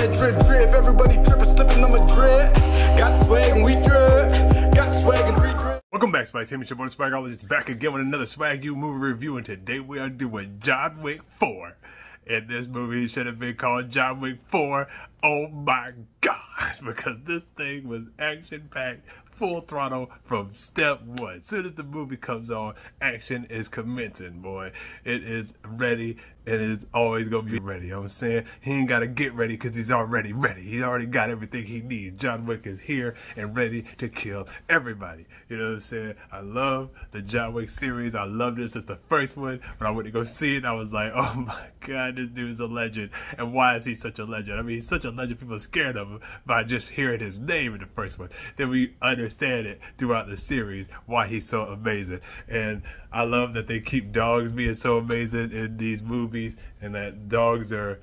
that drip drip. Everybody tripping, slipping on my drip. Got swag and we drip. Got swag and we drip. Welcome back, Swagteam. It's your boy Swagologist back again with another SwagU movie review, and today we are doing John Wick 4. And this movie should have been called John Wick 4. Oh my gosh, because this thing was action-packed, full throttle from step one. As soon as the movie comes on, action is commencing, boy. It is ready, and it's always gonna be ready. You know what I'm saying? He ain't gotta get ready because he's already ready. He's already got everything he needs. John Wick is here and ready to kill everybody. You know what I'm saying? I love the John Wick series. I love this. It's the first one. When I went to go see it, I was like, oh my God, this dude's a legend. And why is he such a legend? I mean, he's such a legend, people are scared of him by just hearing his name in the first one. Then we understand it throughout the series, why he's so amazing. And I love that they keep dogs being so amazing in these movies, and that dogs are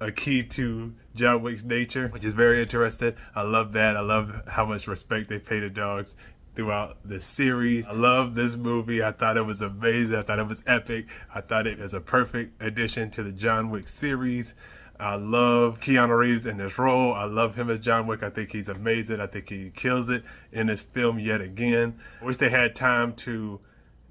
a key to John Wick's nature, which is very interesting. I love that. I love how much respect they pay to dogs throughout the series. I love this movie. I thought it was amazing. I thought it was epic. I thought it was a perfect addition to the John Wick series. I love Keanu Reeves in this role. I love him as John Wick. I think he's amazing. I think he kills it in this film yet again. I wish they had time to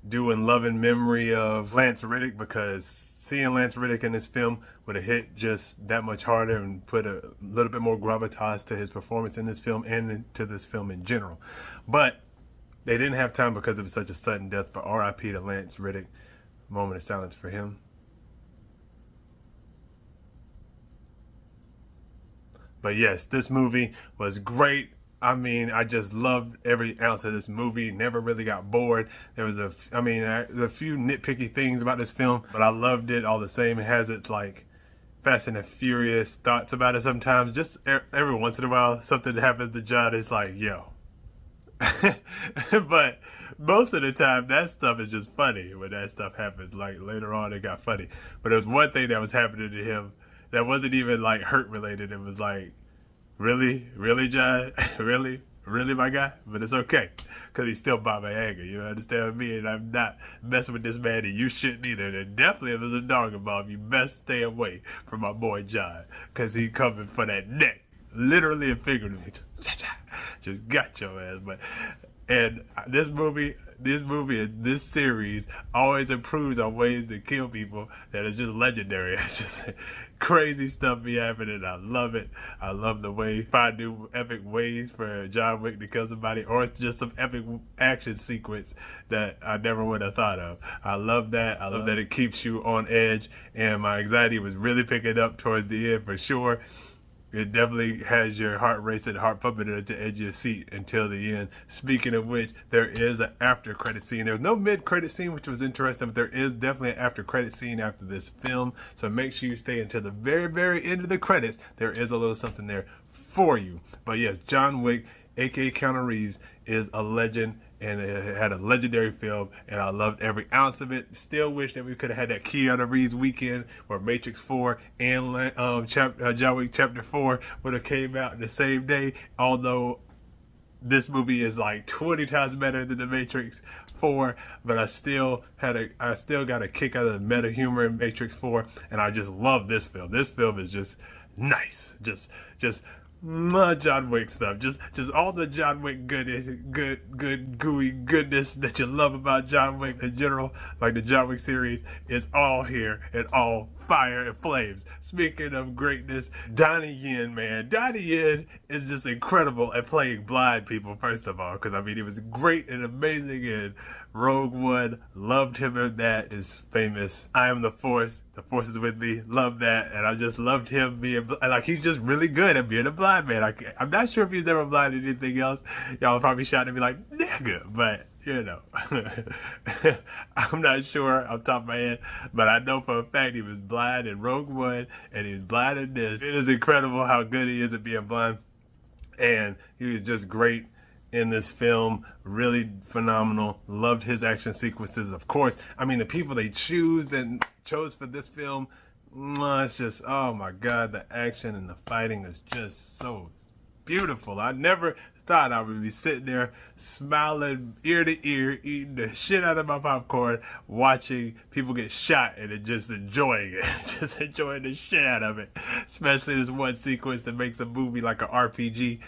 do in loving memory of Lance Reddick, because seeing Lance Reddick in this film would have hit just that much harder and put a little bit more gravitas to his performance in this film and to this film in general. But they didn't have time because it was such a sudden death, but R.I.P. to Lance Reddick. Moment of silence for him. But yes, this movie was great. I mean, I just loved every ounce of this movie. Never really got bored. There was there's a few nitpicky things about this film, but I loved it all the same. It has its like Fast and the Furious thoughts about it sometimes. Just every once in a while, something happens to John. It's like, yo. But most of the time, that stuff is just funny when that stuff happens. Like later on, it got funny. But there was one thing that was happening to him that wasn't even like hurt related. It was like, really, John, really, my guy. But it's okay, because he's still by my anger. You understand me? And I'm not messing with this man, and you shouldn't either. And definitely, if there's a dog involved, you best stay away from my boy John, because he coming for that neck, literally and figuratively. Just got your ass. But and this movie and this series always improves on ways to kill people that is just legendary. It's just crazy stuff be happening. I love it. I love the way find new epic ways for John Wick to kill somebody, or it's just some epic action sequence that I never would have thought of. I love that. I love that it keeps you on edge, and my anxiety was really picking up towards the end for sure. It definitely has your heart racing, heart pumping at the edge of your seat until the end. Speaking of which, there is an after credit scene. There's no mid credit scene, which was interesting, but there is definitely an after credit scene after this film. So make sure you stay until the very, very end of the credits. There is a little something there for you. But yes, John Wick, aka Keanu Reeves, is a legend, and it had a legendary film, and I loved every ounce of it. Still wish that we could have had that Keanu Reeves weekend where Matrix 4 and John Wick Chapter 4 would have came out the same day, although this movie is like 20 times better than the Matrix 4, but I still got a kick out of the meta humor in Matrix 4, and I just love this film. This film is just nice. Just John Wick stuff, just all the John Wick good gooey goodness that you love about John Wick in general. Like the John Wick series is all here and all fire and flames. Speaking of greatness, Donnie Yen, man, Donnie Yen is just incredible at playing blind people. First of all, because I mean, he was great and amazing in Rogue One. Loved him in that. His famous "I am the Force is with me." Love that, and I just loved him being like, he's just really good at being a blind man. I'm not sure if he's ever blind in anything else. Y'all probably shouting at me like, nigga, but you know, I'm not sure off the top of my head, but I know for a fact he was blind in Rogue One, and he's blind in this. It is incredible how good he is at being blind, and he was just great in this film. Really phenomenal. Loved his action sequences, of course. I mean, the people they chose for this film, it's just, oh my God, the action and the fighting is just so beautiful. I never thought I would be sitting there smiling ear to ear, eating the shit out of my popcorn, watching people get shot and then just enjoying it. Just enjoying the shit out of it. Especially this one sequence that makes a movie like an RPG.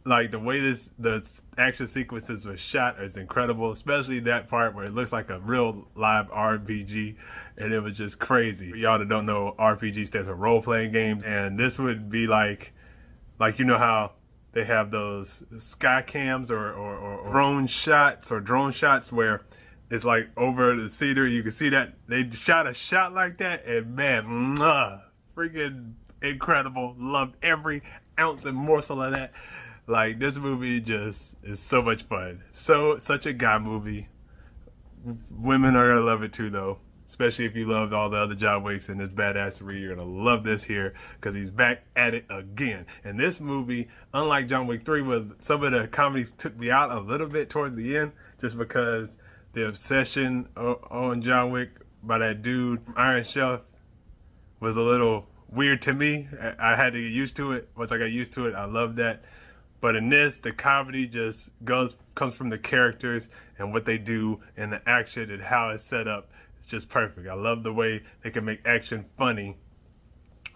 Like the way the action sequences were shot is incredible, especially that part where it looks like a real live RPG, and it was just crazy. For y'all that don't know, RPG stands for role-playing games, and this would be like you know how they have those sky cams or drone shots where it's like over the scenery, you can see that they shot a shot like that, and man, freaking incredible. Loved every ounce and morsel of that. Like, this movie just is so much fun. Such a guy movie. Women are gonna love it too, though. Especially if you loved all the other John Wicks and his badassery, you're gonna love this here because he's back at it again. And this movie, unlike John Wick 3, with some of the comedy took me out a little bit towards the end, just because the obsession on John Wick by that dude Iron Chef was a little weird to me. I had to get used to it. Once I got used to it, I loved that. But in this, the comedy just comes from the characters and what they do and the action and how it's set up. It's just perfect. I love the way they can make action funny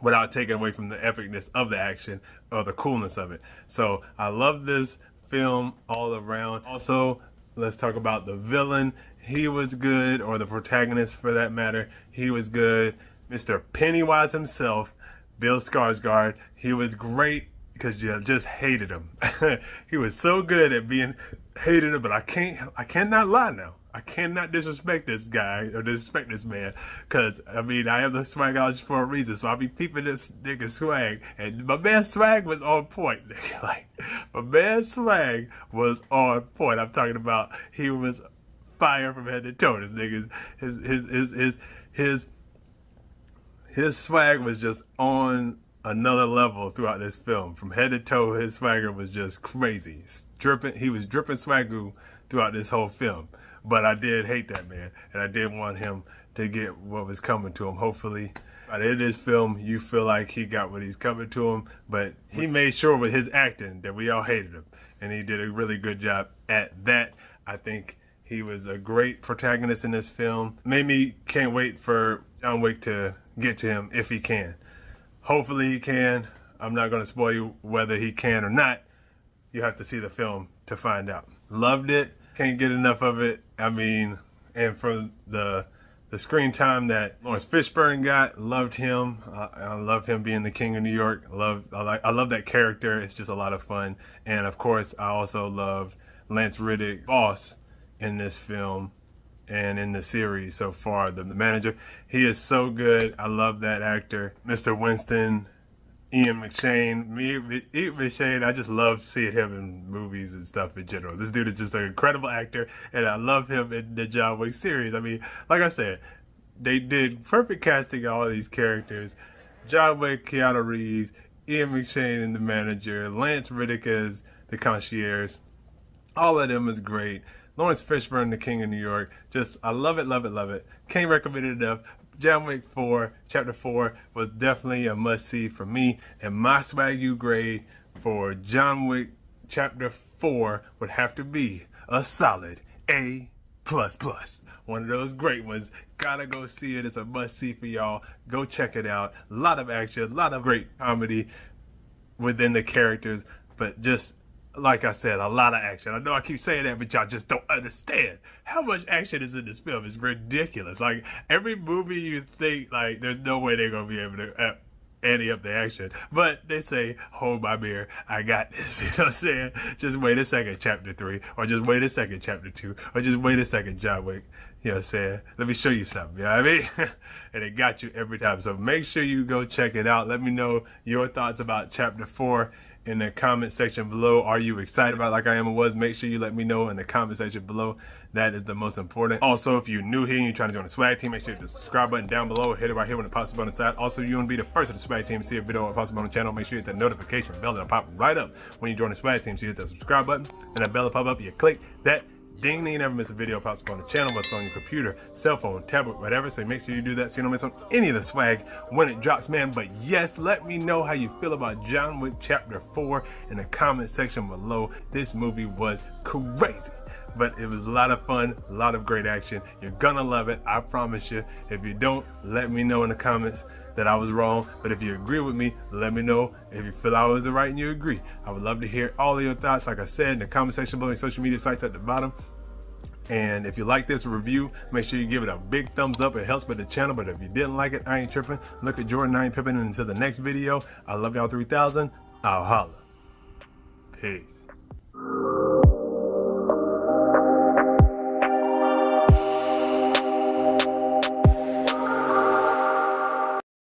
without taking away from the epicness of the action or the coolness of it. So I love this film all around. Also, let's talk about the villain. He was good, or the protagonist for that matter. He was good. Mr. Pennywise himself, Bill Skarsgård. He was great. Because you just hated him. He was so good at being hated, but I cannot lie now. I cannot disrespect this guy or disrespect this man. Because, I mean, I am the Swagologist for a reason. So I'll be peeping this nigga Swag. And my man Swag was on point, nigga. Like, my man Swag was on point. I'm talking about he was fire from head to toe. This nigga's, his swag was just on another level throughout this film. From head to toe, his swagger was just crazy. He was dripping SwagU throughout this whole film. But I did hate that man, and I did want him to get what was coming to him. Hopefully, by the end of this film, you feel like he got what he's coming to him. But he made sure with his acting that we all hated him, and he did a really good job at that. I think he was a great protagonist in this film. Made me can't wait for John Wick to get to him if he can. Hopefully he can. I'm not going to spoil you whether he can or not. You have to see the film to find out. Loved it. Can't get enough of it. I mean, and from the screen time that Lawrence Fishburne got, loved him. I love him being the king of New York. I love that character. It's just a lot of fun. And of course, I also loved Lance Reddick's boss in this film and in the series so far, the manager. He is so good. I love that actor. Mr. Winston, Ian McShane. Ian McShane, I just love seeing him in movies and stuff in general. This dude is just an incredible actor, and I love him in the John Wick series. I mean, like I said, they did perfect casting of all these characters. John Wick, Keanu Reeves, Ian McShane and the manager, Lance Reddick as the concierge. All of them is great. Lawrence Fishburne, the king of New York. Just, I love it, love it, love it. Can't recommend it enough. John Wick 4, Chapter 4 was definitely a must-see for me. And my SwagU grade for John Wick Chapter 4 would have to be a solid A++. One of those great ones. Gotta go see it. It's a must-see for y'all. Go check it out. A lot of action, a lot of great comedy within the characters, but just, like I said, a lot of action. I know I keep saying that, but y'all just don't understand how much action is in this film. It's ridiculous. Like, every movie you think, like, there's no way they're going to be able to ante up the action. But they say, hold my beer, I got this. You know what I'm saying? Just wait a second, Chapter 3. Or just wait a second, Chapter 2. Or just wait a second, John Wick. You know what I'm saying? Let me show you something. You know what I mean? And it got you every time. So make sure you go check it out. Let me know your thoughts about Chapter 4 in the comment section below. Are you excited about it like I am or was? Make sure you let me know in the comment section below. That is the most important. Also, if you're new here and you're trying to join the Swag Team, make sure you hit the subscribe button down below. Hit it right here when it pops up on the side. Also, you want to be the first of the Swag Team to see a video that pops up on the channel. Make sure you hit that notification bell that'll pop right up when you join the Swag Team. So you hit that subscribe button and that bell will pop up. You click that Ding, you never miss a video pops up on the channel, whether it's on your computer, cell phone, tablet, whatever. So make sure you do that so you don't miss on any of the swag when it drops, man. But yes, let me know how you feel about John Wick Chapter 4 in the comment section below. This movie was crazy, but it was a lot of fun, a lot of great action. You're gonna love it, I promise you. If you don't, let me know in the comments that I was wrong. But if you agree with me, let me know. If you feel I was right and you agree, I would love to hear all of your thoughts, like I said, in the comment section below, your social media sites at the bottom. And if you like this review, make sure you give it a big thumbs up. It helps with the channel. But if you didn't like it, I ain't tripping. Look at Jordan, I ain't pipping. And until the next video, I love y'all 3000. I'll holla. Peace.